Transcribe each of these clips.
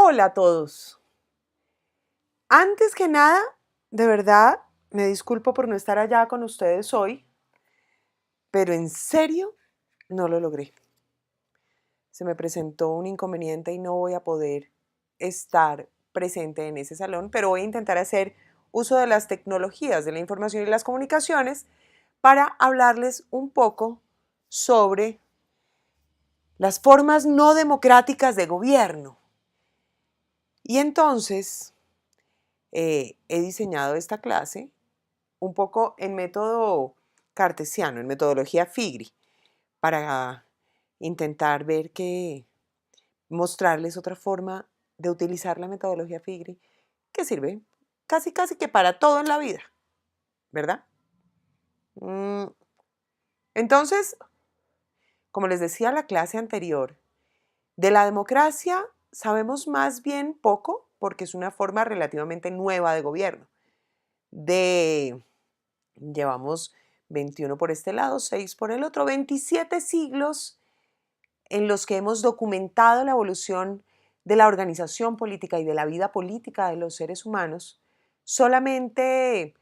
Hola a todos. Antes que nada, de verdad, me disculpo por no estar allá con ustedes hoy, pero en serio no lo logré. Se me presentó un inconveniente y no voy a poder estar presente en ese salón, pero voy a intentar hacer uso de las tecnologías de la información y las comunicaciones para hablarles un poco sobre las formas no democráticas de gobierno. Y entonces he diseñado esta clase un poco en método cartesiano, en metodología FIGRI, para intentar ver mostrarles otra forma de utilizar la metodología FIGRI que sirve casi que para todo en la vida, ¿verdad? Entonces, como les decía en la clase anterior, de la democracia sabemos más bien poco porque es una forma relativamente nueva de gobierno. Llevamos 21 por este lado, 6 por el otro, 27 siglos en los que hemos documentado la evolución de la organización política y de la vida política de los seres humanos. Solamente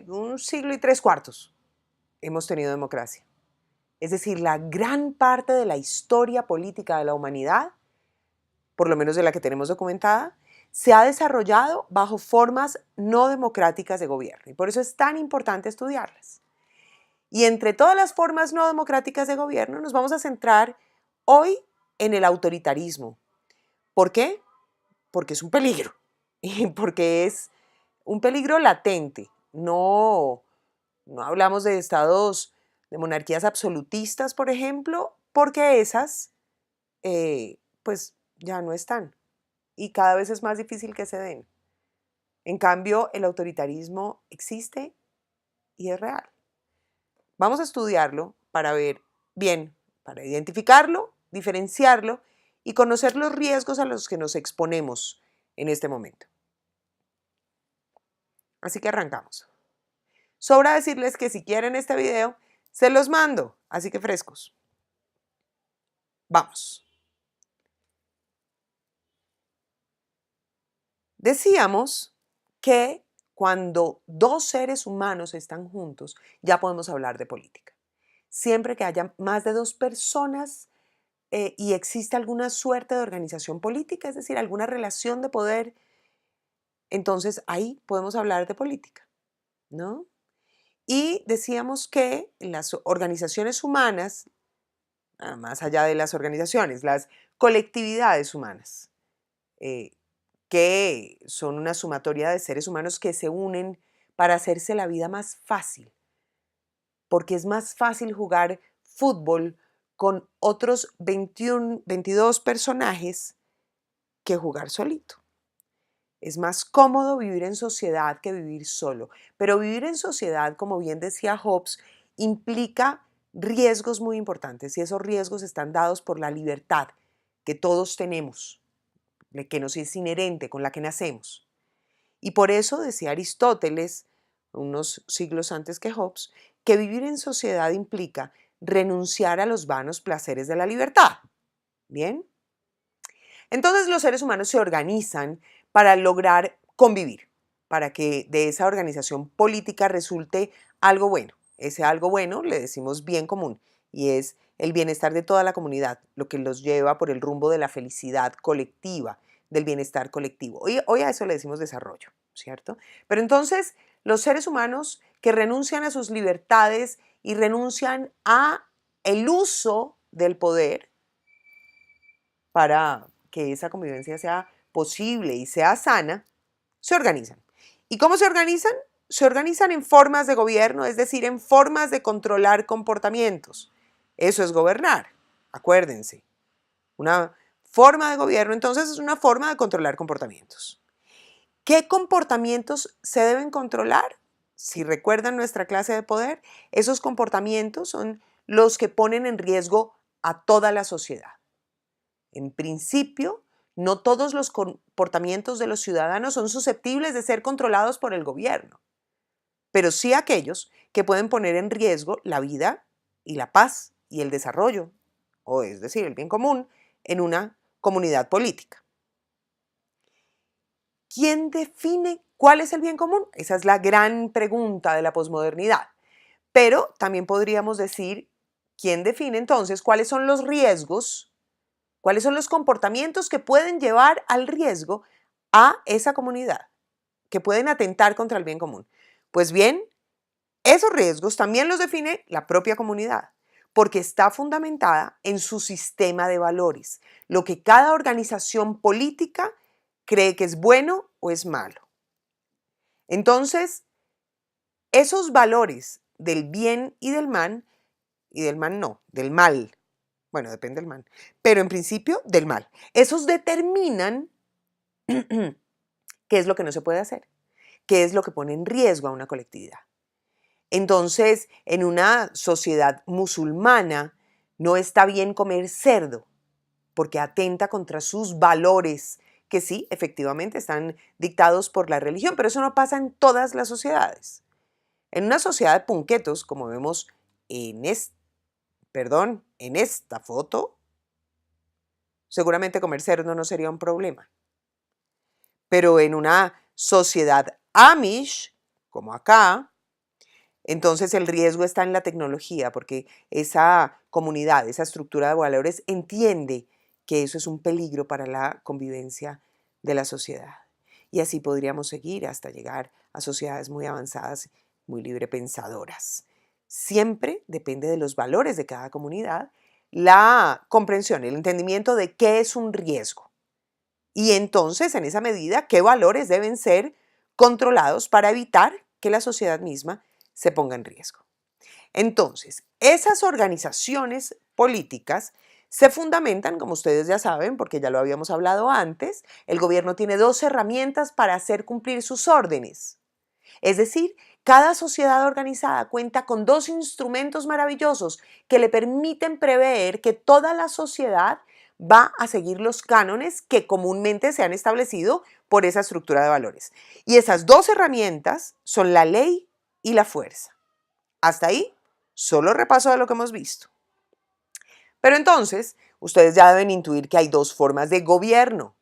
un siglo y 3/4 hemos tenido democracia. Es decir, la gran parte de la historia política de la humanidad, por lo menos de la que tenemos documentada, se ha desarrollado bajo formas no democráticas de gobierno. Y por eso es tan importante estudiarlas. Y entre todas las formas no democráticas de gobierno nos vamos a centrar hoy en el autoritarismo. ¿Por qué? Porque es un peligro. Y porque es un peligro latente. No hablamos de estados, de monarquías absolutistas, por ejemplo, porque esas pues ya no están. Y cada vez es más difícil que se den. En cambio, el autoritarismo existe y es real. Vamos a estudiarlo para ver bien, para identificarlo, diferenciarlo y conocer los riesgos a los que nos exponemos en este momento. Así que arrancamos. Sobra decirles que si quieren este video, se los mando, así que frescos. Vamos. Decíamos que cuando dos seres humanos están juntos, ya podemos hablar de política. Siempre que haya más de dos personas y existe alguna suerte de organización política, es decir, alguna relación de poder, entonces ahí podemos hablar de política, ¿no? Y decíamos que las organizaciones humanas, más allá de las organizaciones, las colectividades humanas, que son una sumatoria de seres humanos que se unen para hacerse la vida más fácil, porque es más fácil jugar fútbol con otros 22 personajes que jugar solito. Es más cómodo vivir en sociedad que vivir solo, pero vivir en sociedad, como bien decía Hobbes, implica riesgos muy importantes y esos riesgos están dados por la libertad que todos tenemos, que nos es inherente, con la que nacemos. Y por eso decía Aristóteles, unos siglos antes que Hobbes, que vivir en sociedad implica renunciar a los vanos placeres de la libertad. ¿Bien? Entonces los seres humanos se organizan para lograr convivir, para que de esa organización política resulte algo bueno. Ese algo bueno le decimos bien común y es el bienestar de toda la comunidad, lo que los lleva por el rumbo de la felicidad colectiva, del bienestar colectivo. Hoy a eso le decimos desarrollo, ¿cierto? Pero entonces los seres humanos que renuncian a sus libertades y renuncian a el uso del poder para que esa convivencia sea posible y sea sana, se organizan. ¿Y cómo se organizan? Se organizan en formas de gobierno, es decir, en formas de controlar comportamientos. Eso es gobernar, acuérdense. Una forma de gobierno, entonces, es una forma de controlar comportamientos. ¿Qué comportamientos se deben controlar? Si recuerdan nuestra clase de poder, esos comportamientos son los que ponen en riesgo a toda la sociedad. En principio, no todos los comportamientos de los ciudadanos son susceptibles de ser controlados por el gobierno, pero sí aquellos que pueden poner en riesgo la vida y la paz y el desarrollo, o es decir, el bien común, en una comunidad política. ¿quién define cuál es el bien común? Esa es la gran pregunta de la posmodernidad. Pero también podríamos decir, ¿quién define entonces cuáles son los riesgos, cuáles son los comportamientos que pueden llevar al riesgo a esa comunidad, que pueden atentar contra el bien común? Pues bien, esos riesgos también los define la propia comunidad, porque está fundamentada en su sistema de valores, lo que cada organización política cree que es bueno o es malo. Entonces, esos valores del bien y del mal no, del mal, bueno, depende del mal, pero en principio del mal, esos determinan qué es lo que no se puede hacer, qué es lo que pone en riesgo a una colectividad. Entonces, en una sociedad musulmana no está bien comer cerdo porque atenta contra sus valores, que sí, efectivamente están dictados por la religión, pero eso no pasa en todas las sociedades. En una sociedad de punquetos, como vemos en, en esta foto, seguramente comer cerdo no sería un problema. Pero en una sociedad Amish, como acá, entonces el riesgo está en la tecnología, porque esa comunidad, esa estructura de valores entiende que eso es un peligro para la convivencia de la sociedad. Y así podríamos seguir hasta llegar a sociedades muy avanzadas, muy librepensadoras. Siempre depende de los valores de cada comunidad la comprensión, el entendimiento de qué es un riesgo. Y entonces, en esa medida, qué valores deben ser controlados para evitar que la sociedad misma se ponga en riesgo. Entonces, esas organizaciones políticas se fundamentan, como ustedes ya saben, porque ya lo habíamos hablado antes, el gobierno tiene dos herramientas para hacer cumplir sus órdenes. Es decir, cada sociedad organizada cuenta con dos instrumentos maravillosos que le permiten prever que toda la sociedad va a seguir los cánones que comúnmente se han establecido por esa estructura de valores. Y esas dos herramientas son la ley y la fuerza. Hasta ahí, solo repaso de lo que hemos visto. Pero entonces, ustedes ya deben intuir que hay dos formas de gobierno.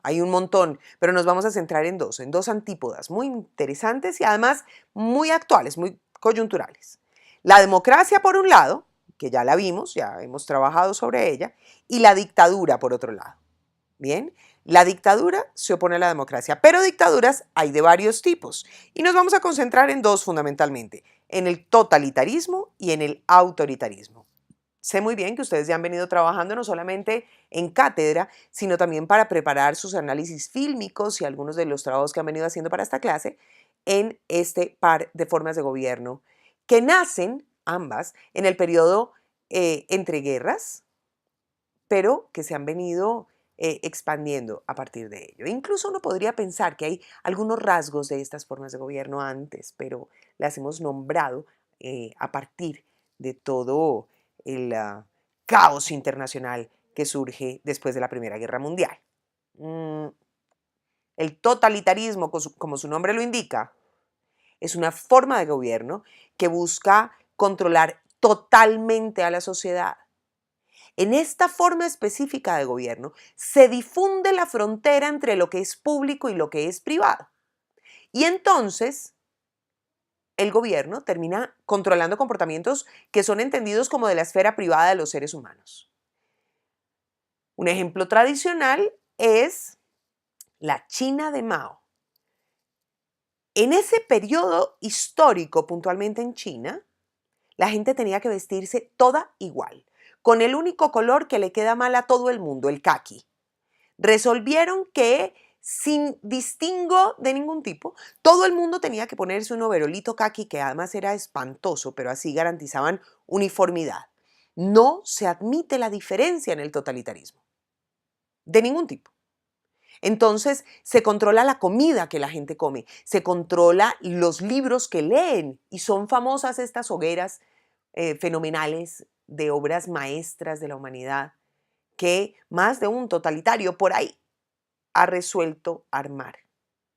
Hay un montón, pero nos vamos a centrar en dos antípodas muy interesantes y además muy actuales, muy coyunturales. La democracia por un lado, que ya la vimos, ya hemos trabajado sobre ella, y la dictadura por otro lado. Bien, la dictadura se opone a la democracia, pero dictaduras hay de varios tipos y nos vamos a concentrar en dos fundamentalmente, en el totalitarismo y en el autoritarismo. Sé muy bien que ustedes ya han venido trabajando no solamente en cátedra, sino también para preparar sus análisis fílmicos y algunos de los trabajos que han venido haciendo para esta clase en este par de formas de gobierno que nacen ambas en el periodo entre guerras, pero que se han venido expandiendo a partir de ello. Incluso uno podría pensar que hay algunos rasgos de estas formas de gobierno antes, pero las hemos nombrado a partir de todo el caos internacional que surge después de la Primera Guerra Mundial. El totalitarismo, como su nombre lo indica, es una forma de gobierno que busca controlar totalmente a la sociedad. En esta forma específica de gobierno se difunde la frontera entre lo que es público y lo que es privado. Y entonces el gobierno termina controlando comportamientos que son entendidos como de la esfera privada de los seres humanos. Un ejemplo tradicional es la China de Mao. En ese periodo histórico, puntualmente en China, la gente tenía que vestirse toda igual, con el único color que le queda mal a todo el mundo, el caqui. Resolvieron que sin distingo de ningún tipo, todo el mundo tenía que ponerse un overolito caqui que además era espantoso, pero así garantizaban uniformidad. No se admite la diferencia en el totalitarismo, de ningún tipo. Entonces se controla la comida que la gente come, se controla los libros que leen y son famosas estas hogueras fenomenales de obras maestras de la humanidad que más de un totalitario por ahí ha resuelto armar.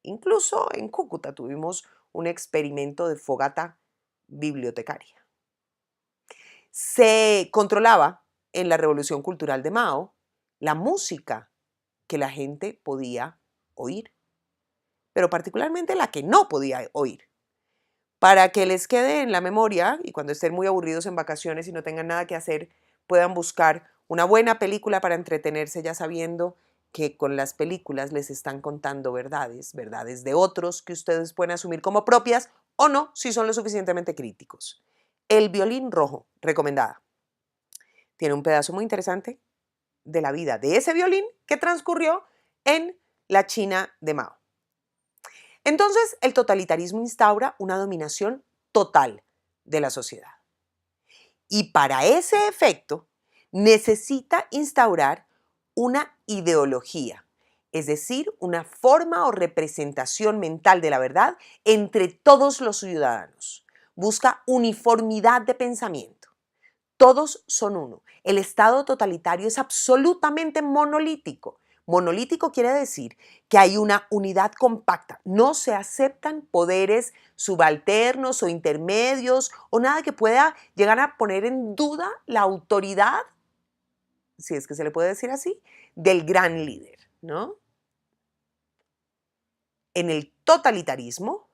Incluso en Cúcuta tuvimos un experimento de fogata bibliotecaria. Se controlaba en la Revolución Cultural de Mao la música que la gente podía oír. pero particularmente la que no podía oír. Para que les quede en la memoria y cuando estén muy aburridos en vacaciones y no tengan nada que hacer, puedan buscar una buena película para entretenerse ya sabiendo que con las películas les están contando verdades, verdades de otros que ustedes pueden asumir como propias o no si son lo suficientemente críticos. El violín rojo, recomendada. Tiene un pedazo muy interesante de la vida de ese violín que transcurrió en la China de Mao. Entonces, el totalitarismo instaura una dominación total de la sociedad. Y para ese efecto, necesita instaurar una ideología, es decir, una forma o representación mental de la verdad entre todos los ciudadanos. Busca uniformidad de pensamiento. Todos son uno. El Estado totalitario es absolutamente monolítico. Monolítico quiere decir que hay una unidad compacta. No se aceptan poderes subalternos o intermedios o nada que pueda llegar a poner en duda la autoridad, si es que se le puede decir así, del gran líder, ¿no? En el totalitarismo,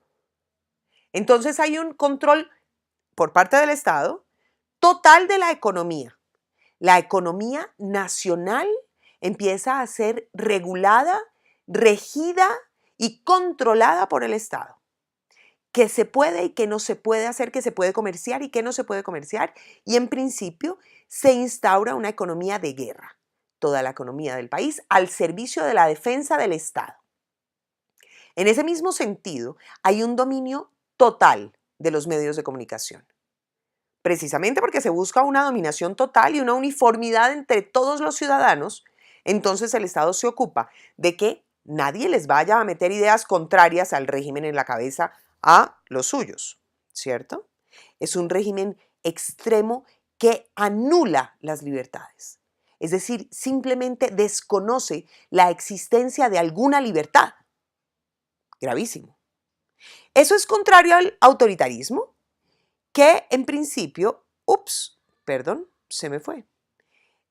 entonces hay un control por parte del Estado total de la economía. La economía nacional empieza a ser regulada, regida y controlada por el Estado. ¿Qué se puede y qué no se puede hacer? ¿Qué se puede comerciar y qué no se puede comerciar? Y en principio se instaura una economía de guerra, toda la economía del país al servicio de la defensa del Estado. En ese mismo sentido, hay un dominio total de los medios de comunicación. Precisamente porque se busca una dominación total y una uniformidad entre todos los ciudadanos, entonces el Estado se ocupa de que nadie les vaya a meter ideas contrarias al régimen en la cabeza a los suyos, ¿cierto? Es un régimen extremo que anula las libertades, es decir, simplemente desconoce la existencia de alguna libertad. Gravísimo. Eso es contrario al autoritarismo, que en principio, se me fue.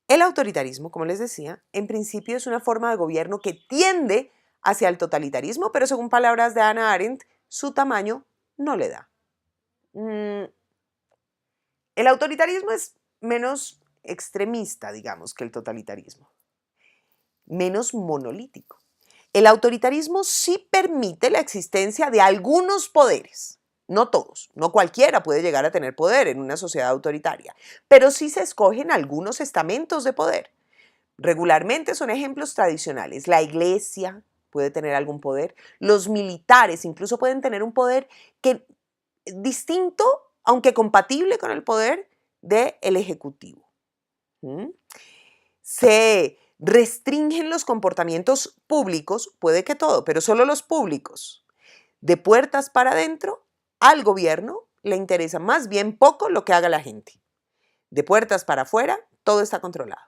El autoritarismo, como les decía, en principio es una forma de gobierno que tiende hacia el totalitarismo, pero según palabras de Hannah Arendt, su tamaño no le da. El autoritarismo es menos extremista, digamos, que el totalitarismo, menos monolítico. El autoritarismo sí permite la existencia de algunos poderes. No todos, no cualquiera puede llegar a tener poder en una sociedad autoritaria, pero sí se escogen algunos estamentos de poder. Regularmente son ejemplos tradicionales. La iglesia puede tener algún poder, los militares incluso pueden tener un poder que distinto, aunque compatible con el poder del ejecutivo. Se restringen los comportamientos públicos, puede que todo, pero solo los públicos. De puertas para adentro, al gobierno le interesa más bien poco lo que haga la gente. De puertas para afuera, todo está controlado.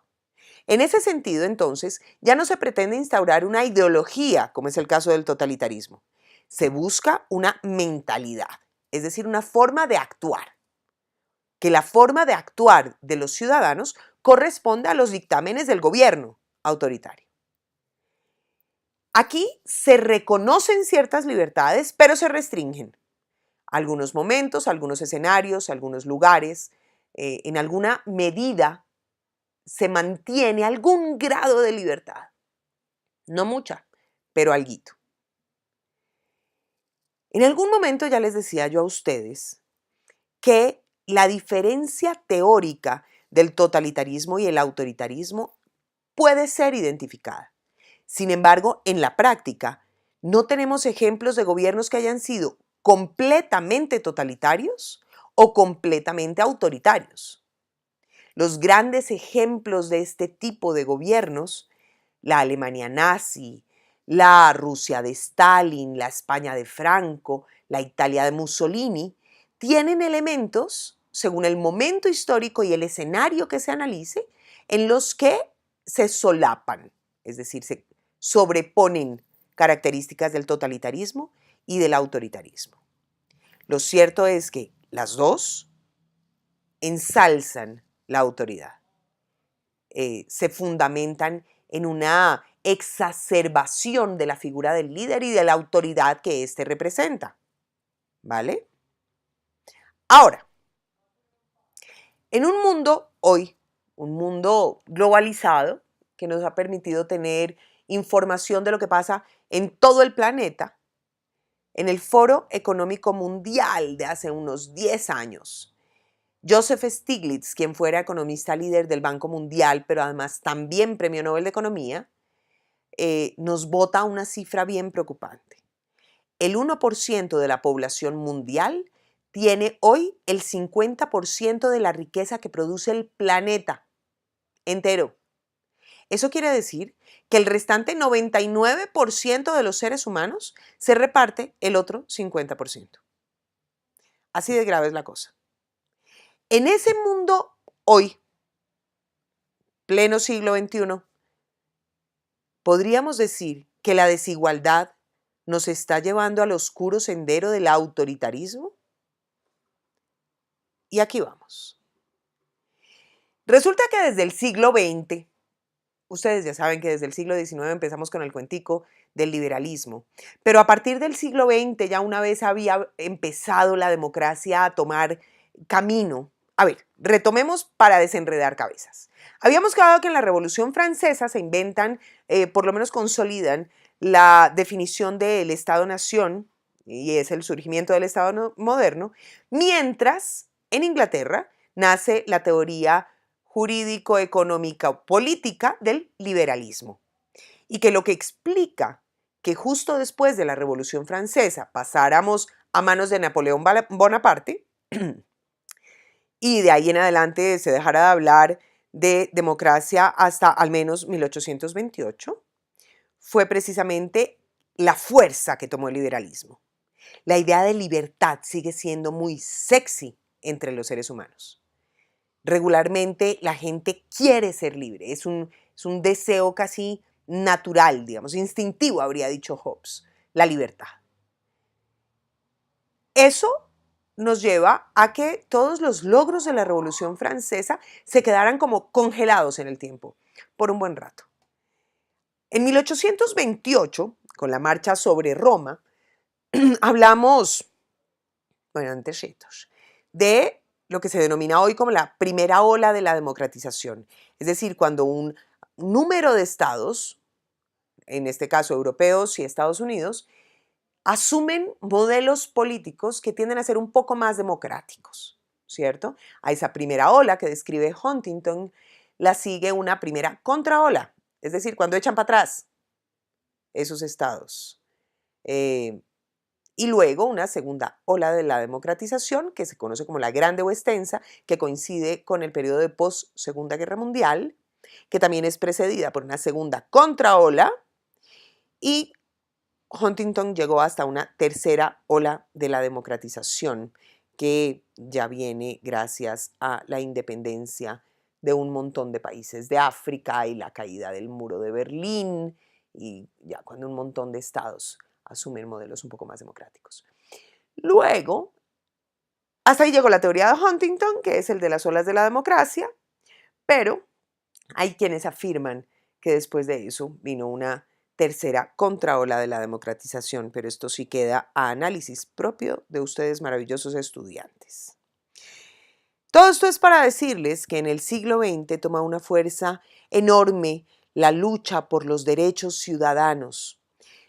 En ese sentido, entonces, ya no se pretende instaurar una ideología, como es el caso del totalitarismo. Se busca una mentalidad, es decir, una forma de actuar. Que la forma de actuar de los ciudadanos corresponde a los dictámenes del gobierno autoritario. Aquí se reconocen ciertas libertades, pero se restringen. Algunos momentos, algunos escenarios, algunos lugares, en alguna medida se mantiene algún grado de libertad. No mucha, pero alguito. En algún momento ya les decía yo a ustedes que la diferencia teórica del totalitarismo y el autoritarismo puede ser identificada. Sin embargo, en la práctica, no tenemos ejemplos de gobiernos que hayan sido completamente totalitarios o completamente autoritarios. Los grandes ejemplos de este tipo de gobiernos, la Alemania nazi, la Rusia de Stalin, la España de Franco, la Italia de Mussolini, tienen elementos, según el momento histórico y el escenario que se analice, en los que se solapan, es decir, se sobreponen características del totalitarismo y del autoritarismo. Lo cierto es que las dos ensalzan la autoridad, se fundamentan en una exacerbación de la figura del líder y de la autoridad que éste representa. ¿Vale? Ahora, en un mundo hoy, un mundo globalizado, que nos ha permitido tener información de lo que pasa en todo el planeta, en el Foro Económico Mundial de hace unos 10 años, Joseph Stiglitz, quien fuera economista líder del Banco Mundial, pero además también Premio Nobel de Economía, nos bota una cifra bien preocupante. El 1% de la población mundial tiene hoy el 50% de la riqueza que produce el planeta entero. Eso quiere decir que el restante 99% de los seres humanos se reparte el otro 50%. Así de grave es la cosa. En ese mundo hoy, pleno siglo XXI, podríamos decir que la desigualdad nos está llevando al oscuro sendero del autoritarismo. Y aquí vamos. Resulta que desde el siglo XX, ustedes ya saben que desde el siglo XIX empezamos con el cuentico del liberalismo, pero a partir del siglo XX, ya una vez había empezado la democracia a tomar camino. A ver, retomemos para desenredar cabezas. Habíamos quedado que en la Revolución Francesa se inventan, por lo menos consolidan, la definición del Estado-Nación, y es el surgimiento del Estado moderno, mientras en Inglaterra nace la teoría jurídico-económica política del liberalismo. Y que lo que explica que justo después de la Revolución Francesa pasáramos a manos de Napoleón Bonaparte y de ahí en adelante se dejara de hablar de democracia hasta al menos 1828, fue precisamente la fuerza que tomó el liberalismo. La idea de libertad sigue siendo muy sexy entre los seres humanos. Regularmente la gente quiere ser libre, es un deseo casi natural, digamos, instintivo, habría dicho Hobbes, la libertad. Eso nos lleva a que todos los logros de la Revolución Francesa se quedaran como congelados en el tiempo, por un buen rato. En 1828, con la marcha sobre Roma, hablamos, bueno, antes de lo que se denomina hoy como la primera ola de la democratización. Es decir, cuando un número de estados, en este caso europeos y Estados Unidos, asumen modelos políticos que tienden a ser un poco más democráticos, ¿cierto? A esa primera ola que describe Huntington la sigue una primera contraola, es decir, cuando echan para atrás esos estados. Y luego una segunda ola de la democratización, que se conoce como la Grande o Extensa, que coincide con el periodo de post-Segunda Guerra Mundial, que también es precedida por una segunda contraola, y Huntington llegó hasta una tercera ola de la democratización, que ya viene gracias a la independencia de un montón de países de África y la caída del muro de Berlín, y ya cuando un montón de estados asumen modelos un poco más democráticos. Luego, hasta ahí llegó la teoría de Huntington, que es el de las olas de la democracia, pero hay quienes afirman que después de eso vino una tercera contraola de la democratización, pero esto sí queda a análisis propio de ustedes maravillosos estudiantes. Todo esto es para decirles que en el siglo XX toma una fuerza enorme la lucha por los derechos ciudadanos,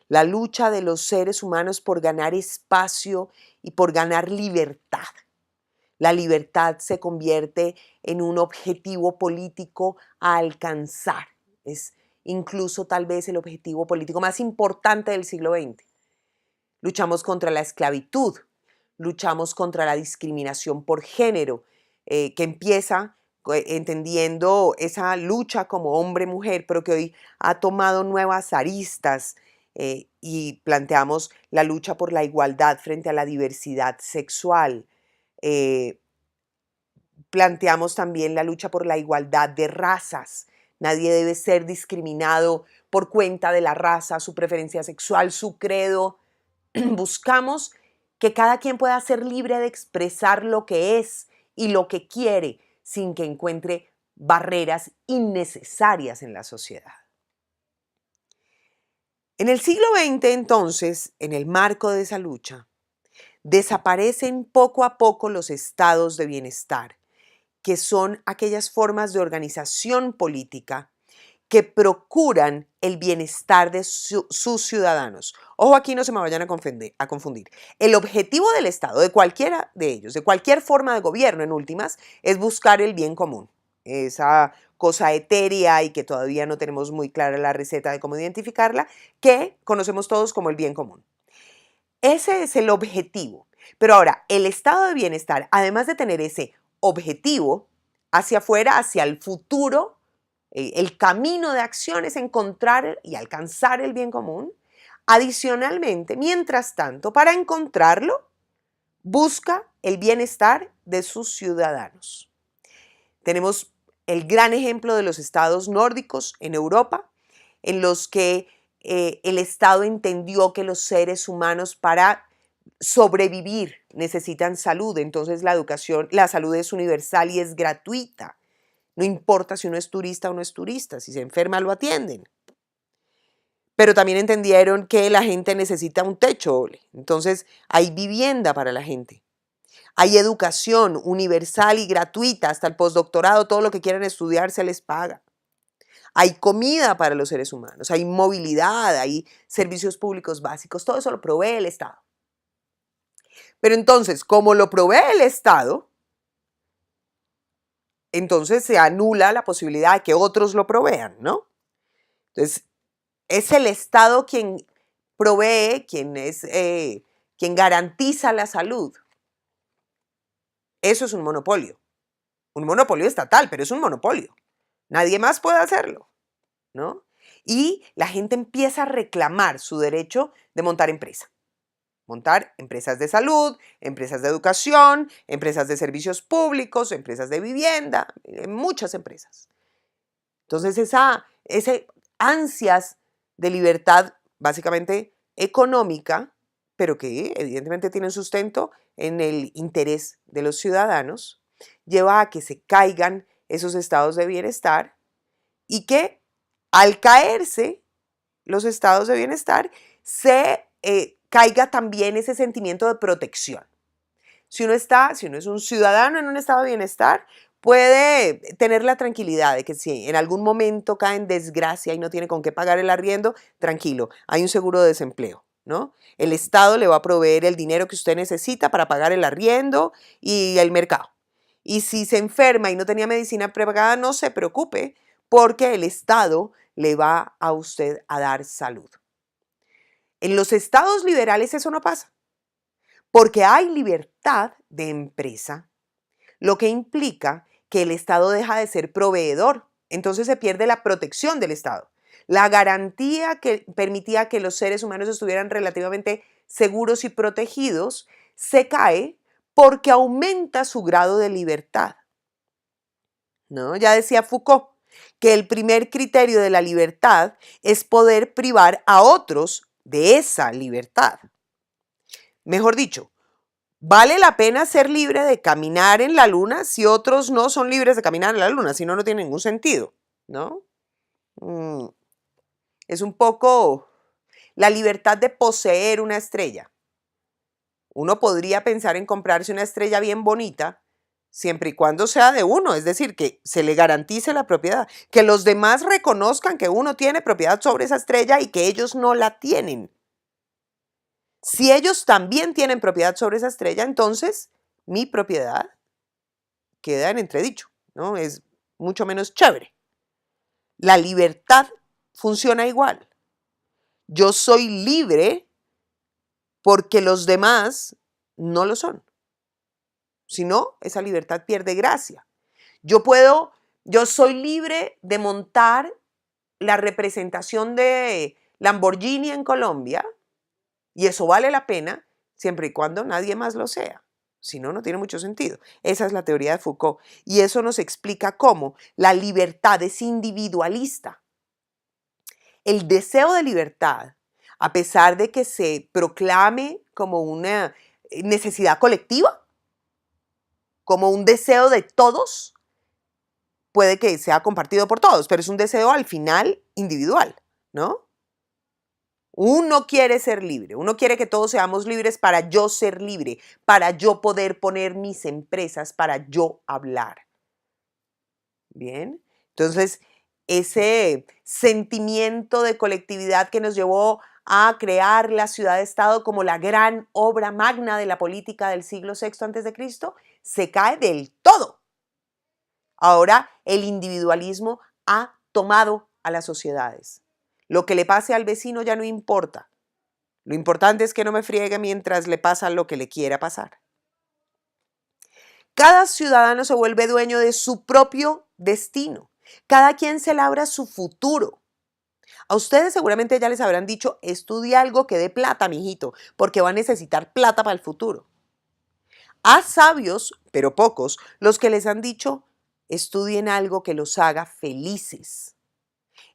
la lucha de los seres humanos por ganar espacio y por ganar libertad. La libertad se convierte en un objetivo político a alcanzar. Es incluso tal vez el objetivo político más importante del siglo XX. Luchamos contra la esclavitud, luchamos contra la discriminación por género, que empieza entendiendo esa lucha como hombre-mujer, pero que hoy ha tomado nuevas aristas, y planteamos la lucha por la igualdad frente a la diversidad sexual. Planteamos también la lucha por la igualdad de razas. Nadie debe ser discriminado por cuenta de la raza, su preferencia sexual, su credo. Buscamos que cada quien pueda ser libre de expresar lo que es y lo que quiere sin que encuentre barreras innecesarias en la sociedad. En el siglo XX, entonces, en el marco de esa lucha, desaparecen poco a poco los estados de bienestar, que son aquellas formas de organización política que procuran el bienestar de sus ciudadanos. Ojo, aquí no se me vayan a confundir. El objetivo del Estado, de cualquiera de ellos, de cualquier forma de gobierno en últimas, es buscar el bien común. Esa cosa etérea y que todavía no tenemos muy clara la receta de cómo identificarla, que conocemos todos como el bien común. Ese es el objetivo. Pero ahora, el estado de bienestar, además de tener ese objetivo hacia afuera, hacia el futuro, el camino de acción es encontrar y alcanzar el bien común. Adicionalmente, mientras tanto, para encontrarlo, busca el bienestar de sus ciudadanos. Tenemos el gran ejemplo de los estados nórdicos en Europa, en los que el Estado entendió que los seres humanos para sobrevivir necesitan salud, entonces la salud es universal y es gratuita. No importa si uno es turista o no es turista, si se enferma lo atienden. Pero también entendieron que la gente necesita un techo, entonces hay vivienda para la gente. Hay educación universal y gratuita, hasta el postdoctorado, todo lo que quieran estudiar se les paga. Hay comida para los seres humanos, hay movilidad, hay servicios públicos básicos, todo eso lo provee el Estado. Pero entonces, como lo provee el Estado, entonces se anula la posibilidad de que otros lo provean, ¿no? Entonces, es el Estado quien provee, quien garantiza la salud. Eso es un monopolio estatal, pero es un monopolio. Nadie más puede hacerlo, ¿no? Y la gente empieza a reclamar su derecho de montar empresa. Montar empresas de salud, empresas de educación, empresas de servicios públicos, empresas de vivienda, muchas empresas. Entonces, ese ansias de libertad básicamente económica, pero que evidentemente tiene sustento en el interés de los ciudadanos, lleva a que se caigan esos estados de bienestar y que al caerse los estados de bienestar se caiga también ese sentimiento de protección. Si uno es un ciudadano en un estado de bienestar, puede tener la tranquilidad de que si en algún momento cae en desgracia y no tiene con qué pagar el arriendo, tranquilo, hay un seguro de desempleo, ¿no? El Estado le va a proveer el dinero que usted necesita para pagar el arriendo y el mercado. Y si se enferma y no tenía medicina prepagada, no se preocupe, porque el Estado le va a usted a dar salud. En los estados liberales eso no pasa, porque hay libertad de empresa, lo que implica que el Estado deja de ser proveedor, entonces se pierde la protección del Estado. La garantía que permitía que los seres humanos estuvieran relativamente seguros y protegidos se cae porque aumenta su grado de libertad, ¿no? Ya decía Foucault que el primer criterio de la libertad es poder privar a otros de esa libertad. Mejor dicho, ¿vale la pena ser libre de caminar en la luna si otros no son libres de caminar en la luna? Si no, no tiene ningún sentido, ¿no? Es un poco la libertad de poseer una estrella. Uno podría pensar en comprarse una estrella bien bonita siempre y cuando sea de uno, es decir, que se le garantice la propiedad, que los demás reconozcan que uno tiene propiedad sobre esa estrella y que ellos no la tienen. Si ellos también tienen propiedad sobre esa estrella, entonces mi propiedad queda en entredicho, ¿no? Es mucho menos chévere. La libertad funciona igual. Yo soy libre porque los demás no lo son. Si no, esa libertad pierde gracia. Yo soy libre de montar la representación de Lamborghini en Colombia y eso vale la pena siempre y cuando nadie más lo sea. Si no, no tiene mucho sentido. Esa es la teoría de Foucault y eso nos explica cómo la libertad es individualista. El deseo de libertad, a pesar de que se proclame como una necesidad colectiva, como un deseo de todos, puede que sea compartido por todos, pero es un deseo al final individual, ¿no? Uno quiere ser libre, uno quiere que todos seamos libres para yo ser libre, para yo poder poner mis empresas, para yo hablar. Bien, entonces ese sentimiento de colectividad que nos llevó a crear la ciudad-estado como la gran obra magna de la política del siglo VI antes de Cristo, se cae del todo. Ahora el individualismo ha tomado a las sociedades. Lo que le pase al vecino ya no importa. Lo importante es que no me friegue mientras le pasa lo que le quiera pasar. Cada ciudadano se vuelve dueño de su propio destino. Cada quien se labra su futuro. A ustedes seguramente ya les habrán dicho, estudia algo que dé plata, mijito, porque va a necesitar plata para el futuro. A sabios, pero pocos, los que les han dicho, estudien algo que los haga felices.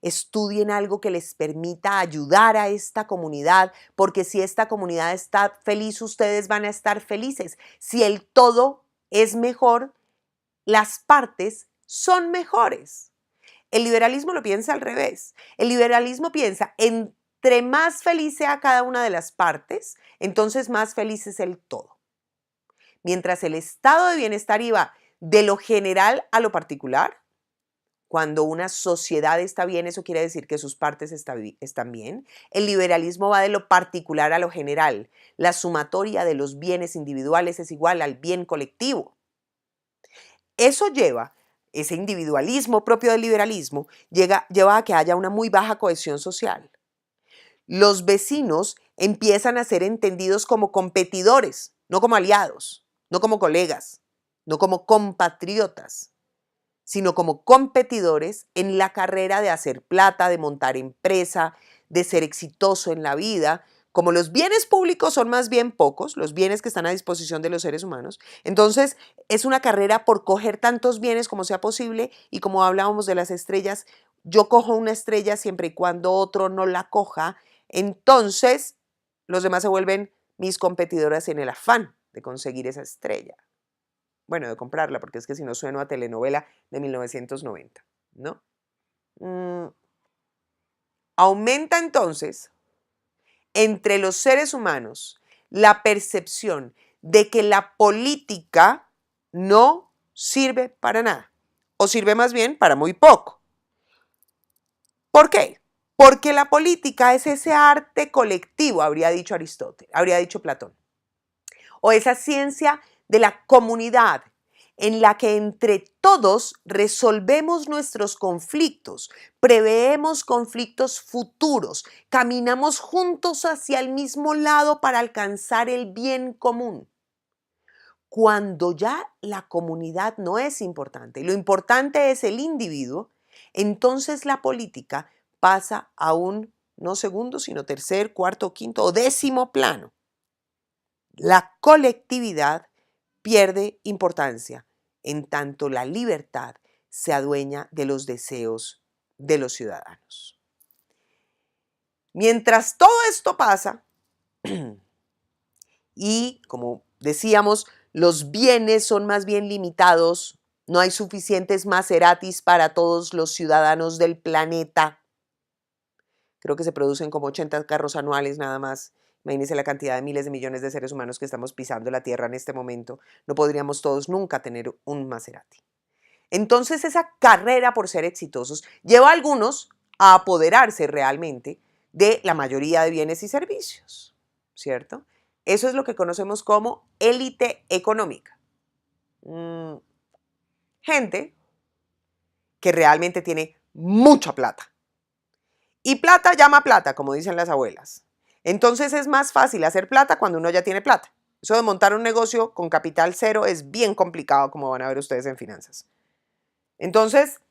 Estudien algo que les permita ayudar a esta comunidad, porque si esta comunidad está feliz, ustedes van a estar felices. Si el todo es mejor, las partes son mejores. El liberalismo lo piensa al revés. El liberalismo piensa, entre más feliz sea cada una de las partes, entonces más feliz es el todo. Mientras el estado de bienestar iba de lo general a lo particular, cuando una sociedad está bien, eso quiere decir que sus partes están bien. El liberalismo va de lo particular a lo general. La sumatoria de los bienes individuales es igual al bien colectivo. Eso lleva, ese individualismo propio del liberalismo, lleva a que haya una muy baja cohesión social. Los vecinos empiezan a ser entendidos como competidores, no como aliados, no como colegas, no como compatriotas, sino como competidores en la carrera de hacer plata, de montar empresa, de ser exitoso en la vida. Como los bienes públicos son más bien pocos, los bienes que están a disposición de los seres humanos, entonces es una carrera por coger tantos bienes como sea posible, y como hablábamos de las estrellas, yo cojo una estrella siempre y cuando otro no la coja, entonces los demás se vuelven mis competidoras en el afán de conseguir esa estrella. Bueno, de comprarla, porque es que si no sueno a telenovela de 1990, ¿no? Aumenta entonces entre los seres humanos la percepción de que la política no sirve para nada, o sirve más bien para muy poco. ¿Por qué? Porque la política es ese arte colectivo, habría dicho Aristóteles, habría dicho Platón, o esa ciencia de la comunidad en la que entre todos resolvemos nuestros conflictos, preveemos conflictos futuros, caminamos juntos hacia el mismo lado para alcanzar el bien común. Cuando ya la comunidad no es importante, lo importante es el individuo, entonces la política pasa a un no segundo, sino tercer, cuarto, quinto o décimo plano. La colectividad pierde importancia en tanto la libertad se adueña de los deseos de los ciudadanos. Mientras todo esto pasa, y como decíamos, los bienes son más bien limitados, no hay suficientes Maseratis para todos los ciudadanos del planeta. Creo que se producen como 80 carros anuales nada más. Imagínense la cantidad de miles de millones de seres humanos que estamos pisando la Tierra en este momento. No podríamos todos nunca tener un Maserati. Entonces esa carrera por ser exitosos lleva a algunos a apoderarse realmente de la mayoría de bienes y servicios, ¿cierto? Eso es lo que conocemos como élite económica. Gente que realmente tiene mucha plata. Y plata llama plata, como dicen las abuelas. Entonces es más fácil hacer plata cuando uno ya tiene plata. Eso de montar un negocio con capital cero es bien complicado, como van a ver ustedes en finanzas. Entonces,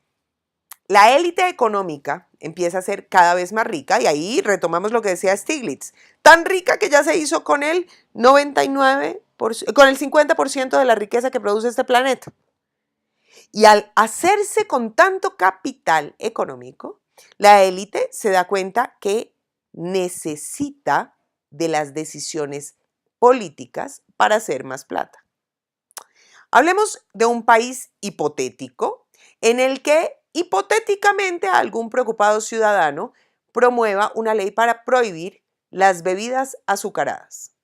la élite económica empieza a ser cada vez más rica, y ahí retomamos lo que decía Stiglitz, tan rica que ya se hizo con el 99%, con el 50% de la riqueza que produce este planeta. Y al hacerse con tanto capital económico, la élite se da cuenta que necesita de las decisiones políticas para hacer más plata. Hablemos de un país hipotético en el que hipotéticamente algún preocupado ciudadano promueva una ley para prohibir las bebidas azucaradas,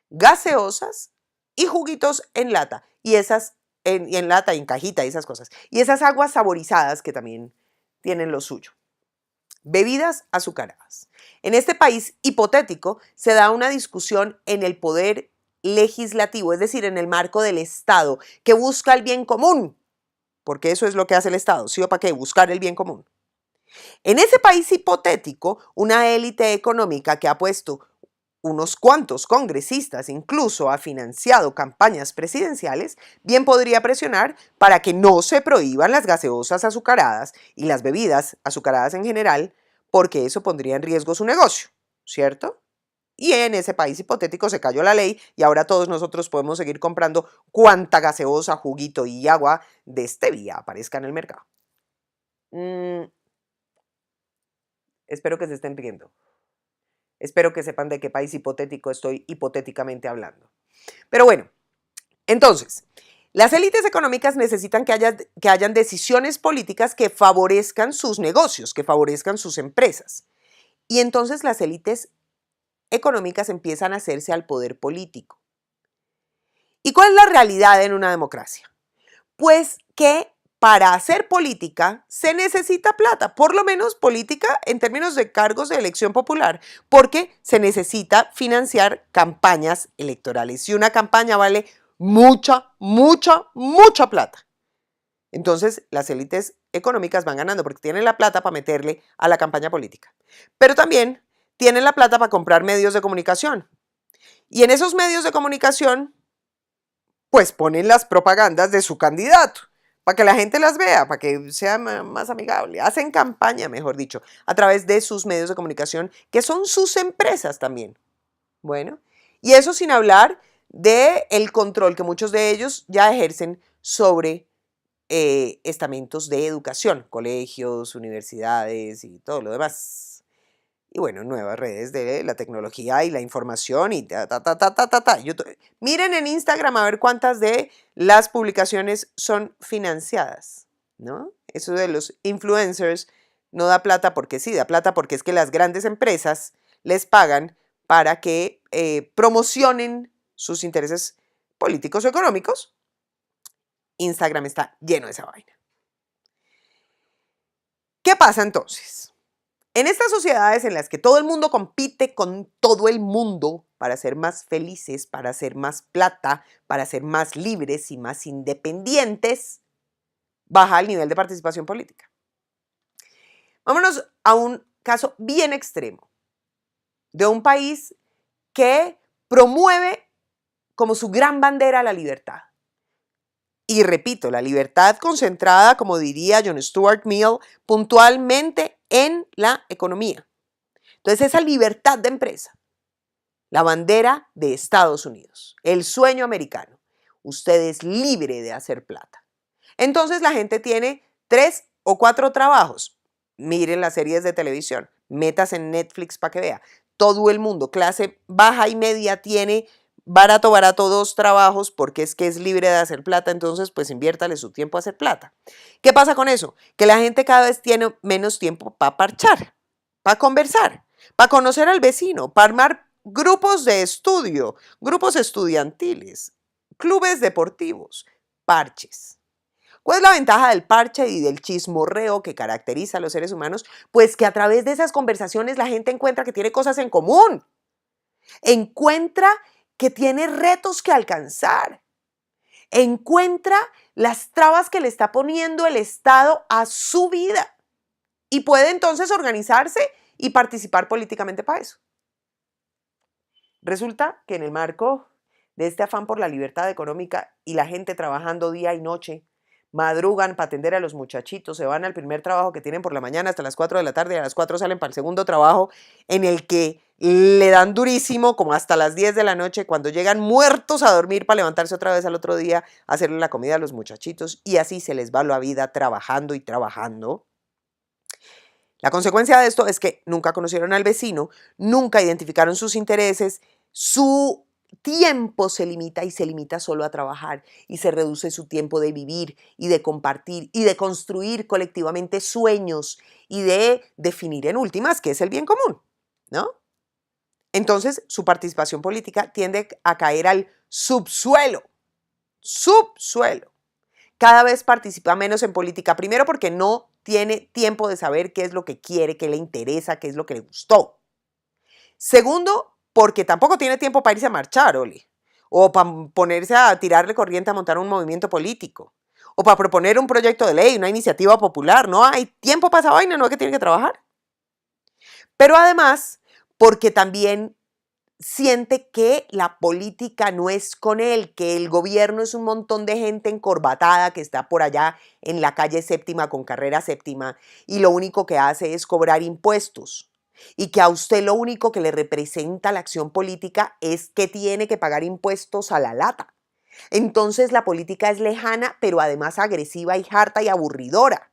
gaseosas y juguitos en lata, y en lata, en cajita y esas cosas, y esas aguas saborizadas que también tienen lo suyo. Bebidas azucaradas. En este país hipotético se da una discusión en el poder legislativo, es decir, en el marco del Estado, que busca el bien común, porque eso es lo que hace el Estado, ¿sí o para qué? Buscar el bien común. En ese país hipotético, una élite económica que ha puesto unos cuantos congresistas, incluso ha financiado campañas presidenciales, bien podría presionar para que no se prohíban las gaseosas azucaradas y las bebidas azucaradas en general, porque eso pondría en riesgo su negocio, ¿cierto? Y en ese país hipotético se cayó la ley y ahora todos nosotros podemos seguir comprando cuanta gaseosa, juguito y agua de stevia aparezca en el mercado. Espero que se estén riendo. Espero que sepan de qué país hipotético estoy hipotéticamente hablando. Pero bueno, entonces, las élites económicas necesitan que hayan decisiones políticas que favorezcan sus negocios, que favorezcan sus empresas. Y entonces las élites económicas empiezan a hacerse al poder político. ¿Y cuál es la realidad en una democracia? Pues que para hacer política se necesita plata, por lo menos política en términos de cargos de elección popular, porque se necesita financiar campañas electorales y una campaña vale mucha, mucha, mucha plata. Entonces las élites económicas van ganando porque tienen la plata para meterle a la campaña política, pero también tienen la plata para comprar medios de comunicación y en esos medios de comunicación pues ponen las propagandas de su candidato, para que la gente las vea, para que sea más amigable. Hacen campaña, mejor dicho, a través de sus medios de comunicación, que son sus empresas también. Bueno, y eso sin hablar del control que muchos de ellos ya ejercen sobre estamentos de educación, colegios, universidades y todo lo demás. Y bueno, nuevas redes de la tecnología y la información y miren en Instagram a ver cuántas de las publicaciones son financiadas, ¿no? Eso de los influencers no da plata porque sí, da plata porque es que las grandes empresas les pagan para que promocionen sus intereses políticos o económicos. Instagram está lleno de esa vaina. ¿Qué pasa entonces? En estas sociedades en las que todo el mundo compite con todo el mundo para ser más felices, para hacer más plata, para ser más libres y más independientes, baja el nivel de participación política. Vámonos a un caso bien extremo de un país que promueve como su gran bandera la libertad. Y repito, la libertad concentrada, como diría John Stuart Mill, puntualmente en la economía. Entonces, esa libertad de empresa, la bandera de Estados Unidos, el sueño americano. Usted es libre de hacer plata. Entonces, la gente tiene 3 o 4 trabajos. Miren las series de televisión, metas en Netflix para que vea. Todo el mundo, clase baja y media, tiene barato, 2 trabajos porque es que es libre de hacer plata, entonces pues inviértale su tiempo a hacer plata. ¿Qué pasa con eso? Que la gente cada vez tiene menos tiempo para parchar, para conversar, para conocer al vecino, para armar grupos de estudio, grupos estudiantiles, clubes deportivos, parches. ¿Cuál es la ventaja del parche y del chismorreo que caracteriza a los seres humanos? Pues que a través de esas conversaciones la gente encuentra que tiene cosas en común, encuentra que tiene retos que alcanzar, encuentra las trabas que le está poniendo el Estado a su vida y puede entonces organizarse y participar políticamente para eso. Resulta que en el marco de este afán por la libertad económica y la gente trabajando día y noche, madrugan para atender a los muchachitos, se van al primer trabajo que tienen por la mañana hasta las 4 de la tarde y a las 4 salen para el segundo trabajo en el que le dan durísimo como hasta las 10 de la noche cuando llegan muertos a dormir para levantarse otra vez al otro día a hacerle la comida a los muchachitos y así se les va la vida trabajando y trabajando. La consecuencia de esto es que nunca conocieron al vecino, nunca identificaron sus intereses, su tiempo se limita y se limita solo a trabajar y se reduce su tiempo de vivir y de compartir y de construir colectivamente sueños y de definir en últimas qué es el bien común, ¿no? Entonces su participación política tiende a caer al subsuelo, subsuelo. Cada vez participa menos en política, primero porque no tiene tiempo de saber qué es lo que quiere, qué le interesa, qué es lo que le gustó. Segundo, porque tampoco tiene tiempo para irse a marchar, Oli, o para ponerse a tirarle corriente a montar un movimiento político, o para proponer un proyecto de ley, una iniciativa popular. No hay tiempo para esa vaina, no es que tiene que trabajar. Pero además, porque también siente que la política no es con él, que el gobierno es un montón de gente encorbatada que está por allá en la calle séptima con carrera séptima y lo único que hace es cobrar impuestos y que a usted lo único que le representa la acción política es que tiene que pagar impuestos a la lata. Entonces la política es lejana, pero además agresiva y harta y aburridora,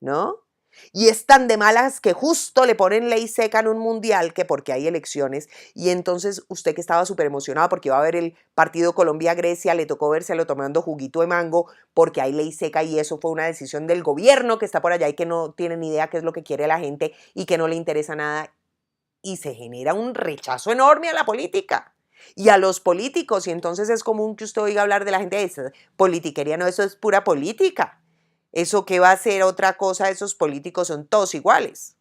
¿no? Y es tan de malas que justo le ponen ley seca en un mundial que porque hay elecciones y entonces usted que estaba súper emocionado porque iba a ver el partido Colombia-Grecia, le tocó vérselo tomando juguito de mango porque hay ley seca y eso fue una decisión del gobierno que está por allá y que no tiene ni idea qué es lo que quiere la gente y que no le interesa nada y se genera un rechazo enorme a la política y a los políticos y entonces es común que usted oiga hablar de la gente de esa politiquería, no, eso es pura política. ¿Eso qué va a ser otra cosa? Esos políticos son todos iguales.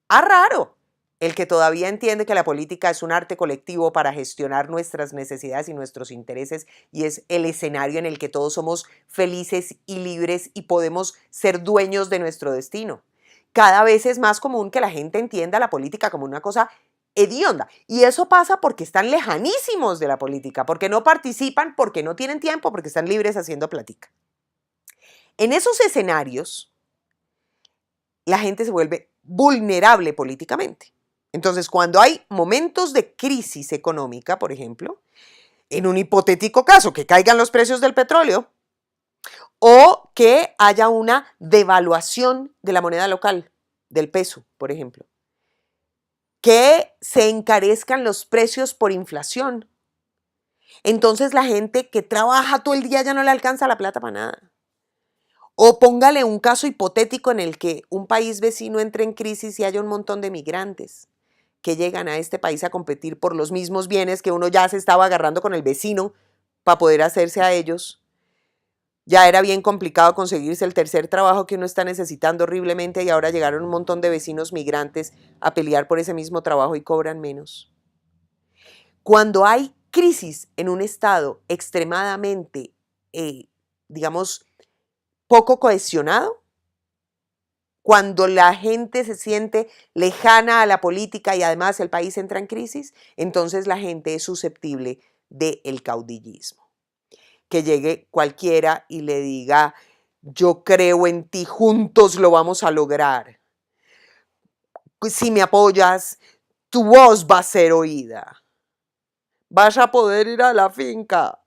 Raro el que todavía entiende que la política es un arte colectivo para gestionar nuestras necesidades y nuestros intereses y es el escenario en el que todos somos felices y libres y podemos ser dueños de nuestro destino. Cada vez es más común que la gente entienda la política como una cosa hedionda. Y eso pasa porque están lejanísimos de la política, porque no participan, porque no tienen tiempo, porque están libres haciendo plática. En esos escenarios, la gente se vuelve vulnerable políticamente. Entonces, cuando hay momentos de crisis económica, por ejemplo, en un hipotético caso, que caigan los precios del petróleo o que haya una devaluación de la moneda local, del peso, por ejemplo, que se encarezcan los precios por inflación. Entonces, la gente que trabaja todo el día ya no le alcanza la plata para nada. O póngale un caso hipotético en el que un país vecino entre en crisis y haya un montón de migrantes que llegan a este país a competir por los mismos bienes que uno ya se estaba agarrando con el vecino para poder hacerse a ellos. Ya era bien complicado conseguirse el tercer trabajo que uno está necesitando horriblemente y ahora llegaron un montón de vecinos migrantes a pelear por ese mismo trabajo y cobran menos. Cuando hay crisis en un estado extremadamente, digamos, poco cohesionado, cuando la gente se siente lejana a la política y además el país entra en crisis, entonces la gente es susceptible del caudillismo. Que llegue cualquiera y le diga, yo creo en ti, juntos lo vamos a lograr. Si me apoyas, tu voz va a ser oída. Vas a poder ir a la finca.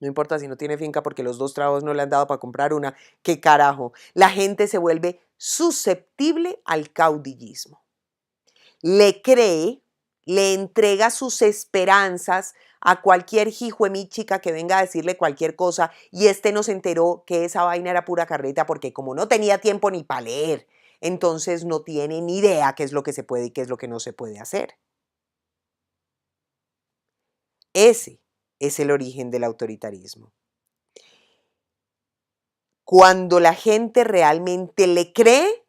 No importa si no tiene finca porque los dos trabajos no le han dado para comprar una. ¿Qué carajo? La gente se vuelve susceptible al caudillismo. Le cree, le entrega sus esperanzas a cualquier hijuemichica que venga a decirle cualquier cosa y este no se enteró que esa vaina era pura carreta porque como no tenía tiempo ni para leer, entonces no tiene ni idea qué es lo que se puede y qué es lo que no se puede hacer. Ese es el origen del autoritarismo. Cuando la gente realmente le cree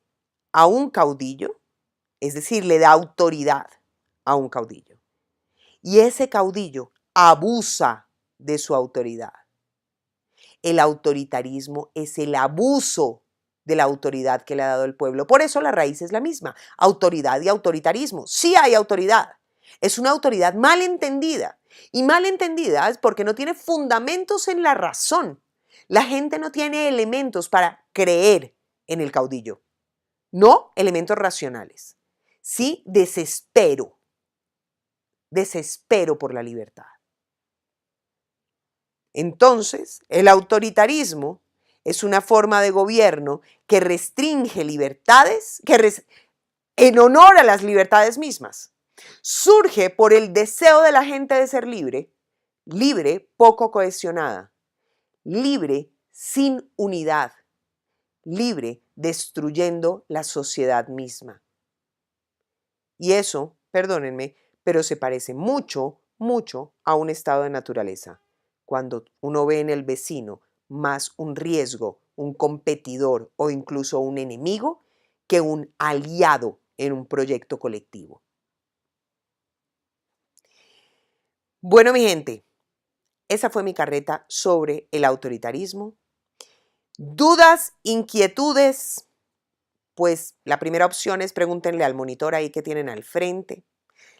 a un caudillo, es decir, le da autoridad a un caudillo, y ese caudillo abusa de su autoridad. El autoritarismo es el abuso de la autoridad que le ha dado el pueblo. Por eso la raíz es la misma, autoridad y autoritarismo. Sí hay autoridad, es una autoridad mal entendida. Y mal entendida es porque no tiene fundamentos en la razón. La gente no tiene elementos para creer en el caudillo. No elementos racionales. Sí desespero. Desespero por la libertad. Entonces, el autoritarismo es una forma de gobierno que restringe libertades, en honor a las libertades mismas. Surge por el deseo de la gente de ser libre, libre poco cohesionada, libre sin unidad, libre destruyendo la sociedad misma. Y eso, perdónenme, pero se parece mucho, mucho a un estado de naturaleza. Cuando uno ve en el vecino más un riesgo, un competidor o incluso un enemigo que un aliado en un proyecto colectivo. Bueno, mi gente, esa fue mi carreta sobre el autoritarismo. ¿Dudas, inquietudes? Pues la primera opción es pregúntenle al monitor ahí que tienen al frente.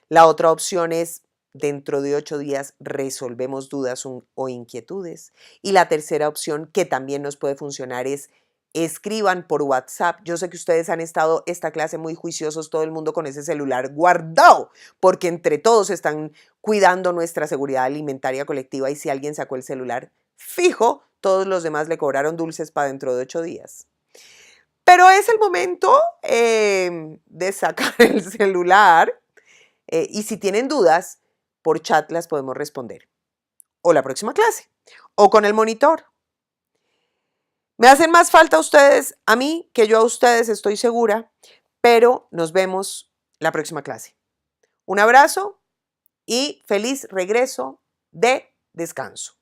La otra opción es dentro de 8 días resolvemos dudas o inquietudes. Y la tercera opción que también nos puede funcionar es escriban por WhatsApp. Yo sé que ustedes han estado esta clase muy juiciosos, todo el mundo con ese celular guardado, porque entre todos están cuidando nuestra seguridad alimentaria colectiva y si alguien sacó el celular fijo, todos los demás le cobraron dulces para dentro de 8 días. Pero es el momento de sacar el celular y si tienen dudas, por chat las podemos responder. O la próxima clase, o con el monitor. Me hacen más falta ustedes a mí que yo a ustedes, estoy segura, pero nos vemos la próxima clase. Un abrazo y feliz regreso de descanso.